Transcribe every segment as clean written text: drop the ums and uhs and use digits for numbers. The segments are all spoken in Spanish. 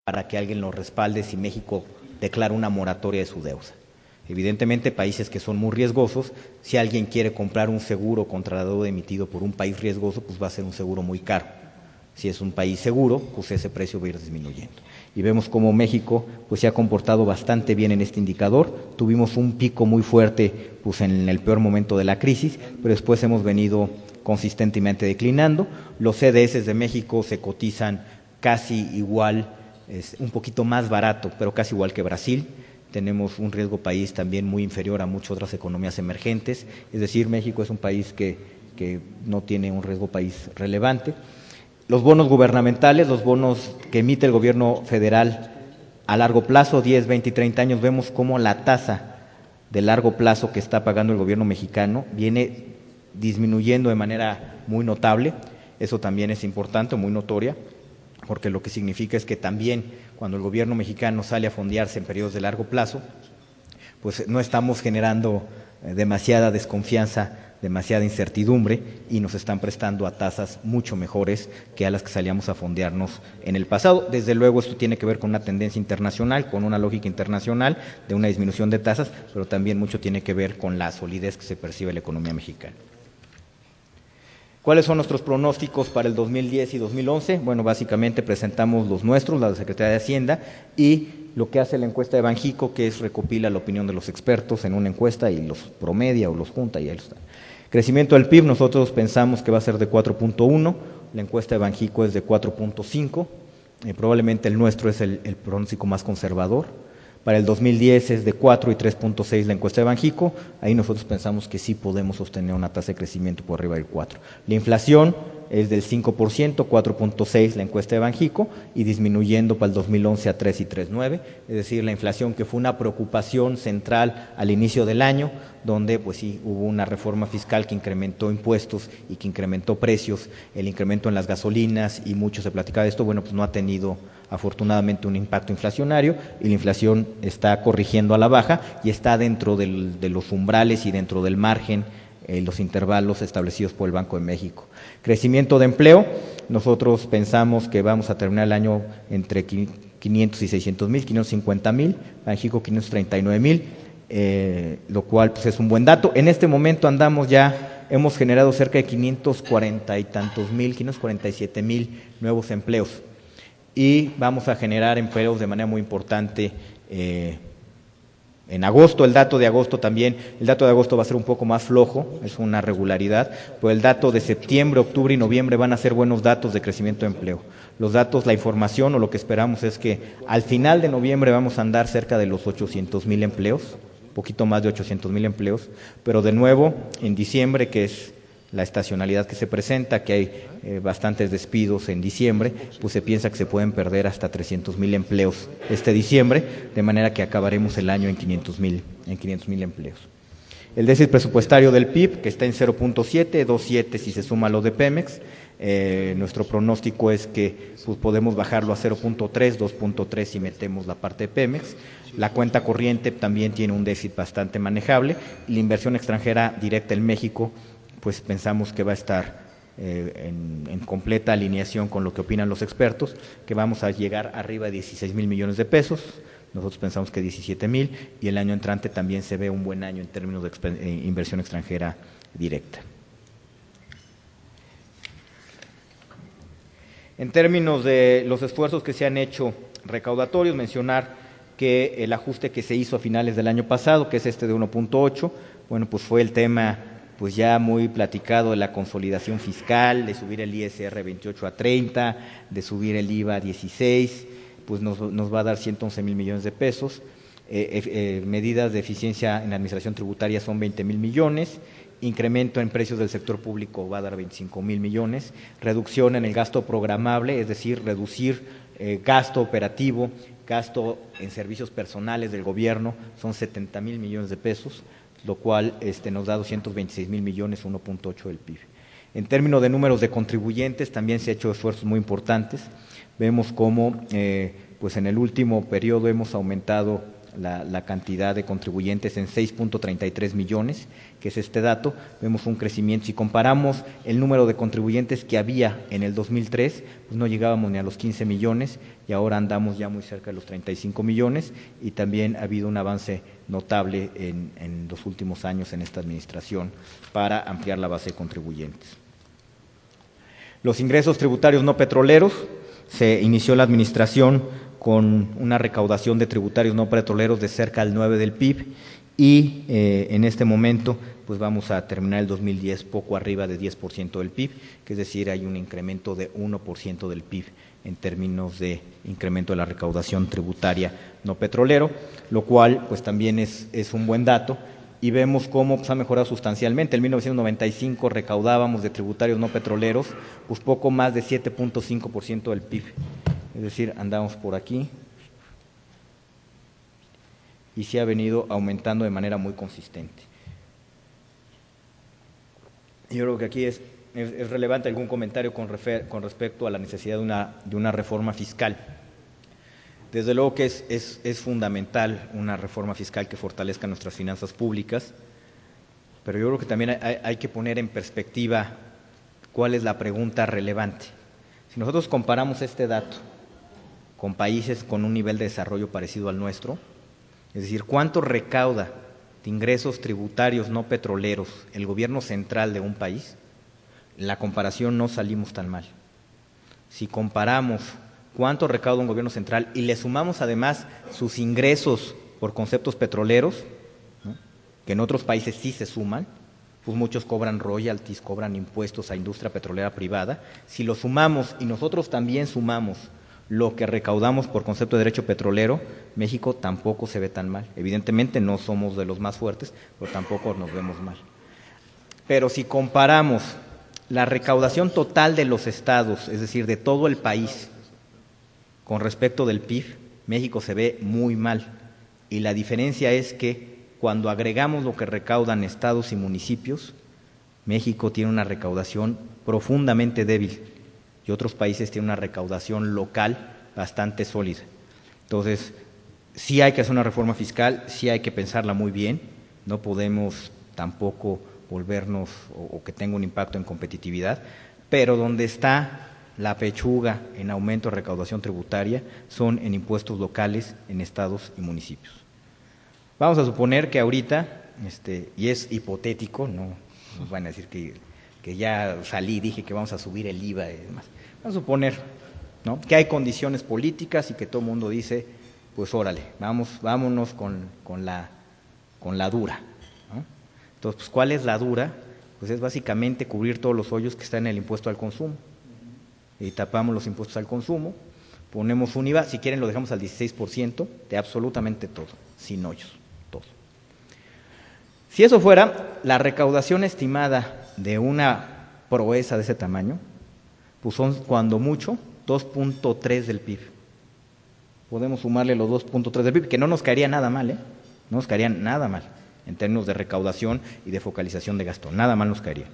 para que alguien lo respalde si México declara una moratoria de su deuda. Evidentemente, países que son muy riesgosos, si alguien quiere comprar un seguro contra la deuda emitido por un país riesgoso, pues va a ser un seguro muy caro. Si es un país seguro, pues ese precio va a ir disminuyendo. Y vemos cómo México pues, se ha comportado bastante bien en este indicador. Tuvimos un pico muy fuerte pues, en el peor momento de la crisis, pero después hemos venido consistentemente declinando. Los CDS de México se cotizan casi igual, un poquito más barato, pero casi igual que Brasil. Tenemos un riesgo país también muy inferior a muchas otras economías emergentes. Es decir, México es un país que no tiene un riesgo país relevante. Los bonos gubernamentales, los bonos que emite el gobierno federal a largo plazo, 10, 20 y 30 años, vemos cómo la tasa de largo plazo que está pagando el gobierno mexicano viene disminuyendo de manera muy notable. Eso también es importante, muy notoria, porque lo que significa es que también cuando el gobierno mexicano sale a fondearse en periodos de largo plazo, pues no estamos generando demasiada desconfianza, demasiada incertidumbre y nos están prestando a tasas mucho mejores que a las que salíamos a fondearnos en el pasado. Desde luego esto tiene que ver con una tendencia internacional, con una lógica internacional de una disminución de tasas, pero también mucho tiene que ver con la solidez que se percibe en la economía mexicana. ¿Cuáles son nuestros pronósticos para el 2010 y 2011? Bueno, básicamente presentamos los nuestros, la de Secretaría de Hacienda, y lo que hace la encuesta de Banjico, que es recopila la opinión de los expertos en una encuesta y los promedia o los junta y ahí está. Crecimiento del PIB, nosotros pensamos que va a ser de 4.1, la encuesta de Banjico es de 4.5, probablemente el nuestro es el pronóstico más conservador. Para el 2010 es de 4 y 3.6 la encuesta de Banjico, ahí nosotros pensamos que sí podemos sostener una tasa de crecimiento por arriba del 4. La inflación es del 5%, 4.6 la encuesta de Banjico, y disminuyendo para el 2011 a 3 y 3.9, es decir, la inflación que fue una preocupación central al inicio del año, donde pues sí hubo una reforma fiscal que incrementó impuestos y que incrementó precios, el incremento en las gasolinas y mucho se platicaba de esto, bueno, pues no ha tenido afortunadamente un impacto inflacionario y la inflación está corrigiendo a la baja y está dentro de los umbrales y dentro del margen, los intervalos establecidos por el Banco de México. Crecimiento de empleo, nosotros pensamos que vamos a terminar el año entre 500 y 600 mil, 550 mil, Banjico 539 mil, lo cual pues, es un buen dato. En este momento andamos ya, hemos generado cerca de 540 y tantos mil, 547 mil nuevos empleos. Y vamos a generar empleos de manera muy importante en agosto. El dato de agosto también, el dato de agosto va a ser un poco más flojo, es una regularidad, pero el dato de septiembre, octubre y noviembre van a ser buenos datos de crecimiento de empleo. Los datos, la información o lo que esperamos es que al final de noviembre vamos a andar cerca de los 800,000 empleos, un poquito más de 800,000 empleos, pero de nuevo en diciembre, que es la estacionalidad que se presenta, que hay bastantes despidos en diciembre, pues se piensa que se pueden perder hasta 300,000 empleos este diciembre, de manera que acabaremos el año en 500,000 empleos. El déficit presupuestario del PIB, que está en 0.7, 2.7 si se suma lo de Pemex, nuestro pronóstico es que pues, podemos bajarlo a 0.3, 2.3 si metemos la parte de Pemex. La cuenta corriente también tiene un déficit bastante manejable y la inversión extranjera directa en México pues pensamos que va a estar en completa alineación con lo que opinan los expertos, que vamos a llegar arriba de 16,000 millones de pesos, nosotros pensamos que 17,000, y el año entrante también se ve un buen año en términos de inversión extranjera directa. En términos de los esfuerzos que se han hecho recaudatorios, mencionar que el ajuste que se hizo a finales del año pasado, que es este de 1.8, bueno, pues fue el tema pues ya muy platicado de la consolidación fiscal, de subir el ISR 28 a 30, de subir el IVA a 16, pues nos va a dar 111,000 millones de pesos. Medidas de eficiencia en la administración tributaria son 20,000 millones, incremento en precios del sector público va a dar 25,000 millones, reducción en el gasto programable, es decir, reducir gasto operativo, gasto en servicios personales del gobierno, son 70,000 millones de pesos, lo cual nos da 226,000 millones, 1.8 del PIB. En términos de números de contribuyentes, también se han hecho esfuerzos muy importantes. Vemos cómo pues en el último periodo hemos aumentado la cantidad de contribuyentes en 6.33 millones, que es este dato. Vemos un crecimiento. Si comparamos el número de contribuyentes que había en el 2003, pues no llegábamos ni a los 15 millones y ahora andamos ya muy cerca de los 35 millones y también ha habido un avance notable en los últimos años en esta administración para ampliar la base de contribuyentes. Los ingresos tributarios no petroleros, se inició la administración con una recaudación de tributarios no petroleros de cerca del 9 del PIB y en este momento pues vamos a terminar el 2010 poco arriba de 10% del PIB, que es decir, hay un incremento de 1% del PIB en términos de incremento de la recaudación tributaria no petrolero, lo cual pues también es un buen dato. Y vemos cómo pues, ha mejorado sustancialmente. En 1995 recaudábamos de tributarios no petroleros pues poco más de 7.5% del PIB. Es decir, andamos por aquí y se ha venido aumentando de manera muy consistente. Yo creo que aquí es relevante algún comentario con respecto a la necesidad de una reforma fiscal. Desde luego que es fundamental una reforma fiscal que fortalezca nuestras finanzas públicas, pero yo creo que también hay que poner en perspectiva cuál es la pregunta relevante. Si nosotros comparamos este dato con países con un nivel de desarrollo parecido al nuestro, es decir, ¿cuánto recauda de ingresos tributarios no petroleros el gobierno central de un país? En la comparación no salimos tan mal. Si comparamos cuánto recauda un gobierno central y le sumamos además sus ingresos por conceptos petroleros, ¿no?, que en otros países sí se suman, pues muchos cobran royalties, cobran impuestos a industria petrolera privada. Si lo sumamos y nosotros también sumamos lo que recaudamos por concepto de derecho petrolero, México tampoco se ve tan mal. Evidentemente no somos de los más fuertes, pero tampoco nos vemos mal. Pero si comparamos la recaudación total de los estados, es decir, de todo el país, con respecto del PIB, México se ve muy mal. Y la diferencia es que cuando agregamos lo que recaudan estados y municipios, México tiene una recaudación profundamente débil y otros países tienen una recaudación local bastante sólida. Entonces, sí hay que hacer una reforma fiscal, sí hay que pensarla muy bien, no podemos tampoco volvernos o que tenga un impacto en competitividad, pero donde está la pechuga en aumento de recaudación tributaria son en impuestos locales en estados y municipios. Vamos a suponer que ahorita, y es hipotético, no nos van a decir que ya salí, dije que vamos a subir el IVA y demás. Vamos a suponer, ¿no?, que hay condiciones políticas y que todo el mundo dice, pues órale, vámonos con la dura, ¿no? Entonces, pues, ¿cuál es la dura? Pues es básicamente cubrir todos los hoyos que están en el impuesto al consumo. Y tapamos los impuestos al consumo, ponemos un IVA, si quieren lo dejamos al 16% de absolutamente todo, sin hoyos, todo. Si eso fuera, la recaudación estimada de una proeza de ese tamaño, pues son cuando mucho 2.3 del PIB. Podemos sumarle los 2.3 del PIB, que no nos caería nada mal, no nos caerían nada mal en términos de recaudación y de focalización de gasto, nada mal nos caerían.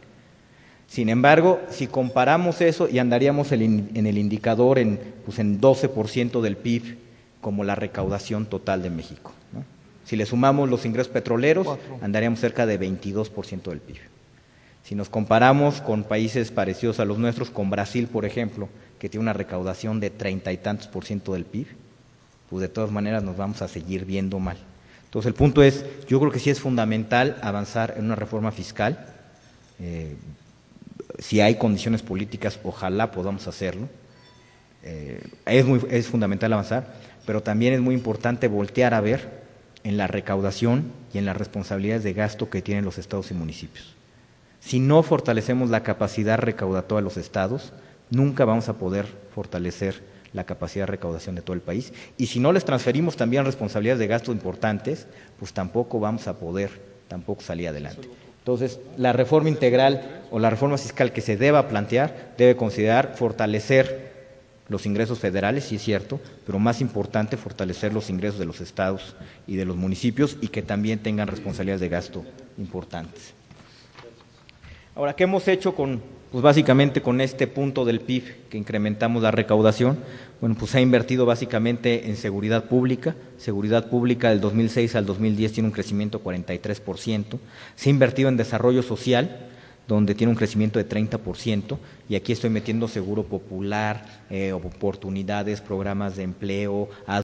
Sin embargo, si comparamos eso y andaríamos en el indicador en 12% del PIB como la recaudación total de México, ¿no? Si le sumamos los ingresos petroleros, andaríamos cerca de 22% del PIB. Si nos comparamos con países parecidos a los nuestros, con Brasil, por ejemplo, que tiene una recaudación de 30 y tantos % del PIB, pues de todas maneras nos vamos a seguir viendo mal. Entonces el punto es, yo creo que sí es fundamental avanzar en una reforma fiscal. Si hay condiciones políticas, ojalá podamos hacerlo. Es fundamental avanzar, pero también es muy importante voltear a ver en la recaudación y en las responsabilidades de gasto que tienen los estados y municipios. Si no fortalecemos la capacidad recaudatoria de los estados, nunca vamos a poder fortalecer la capacidad de recaudación de todo el país. Y si no les transferimos también responsabilidades de gasto importantes, pues tampoco vamos a poder salir adelante. Entonces, la reforma integral o la reforma fiscal que se deba plantear debe considerar fortalecer los ingresos federales, sí es cierto, pero más importante fortalecer los ingresos de los estados y de los municipios y que también tengan responsabilidades de gasto importantes. Ahora, ¿qué hemos hecho con Pues básicamente con este punto del PIB que incrementamos la recaudación, bueno, pues se ha invertido básicamente en seguridad pública. Seguridad pública del 2006 al 2010 tiene un crecimiento de 43%. Se ha invertido en desarrollo social, donde tiene un crecimiento de 30%, y aquí estoy metiendo seguro popular, oportunidades, programas de empleo,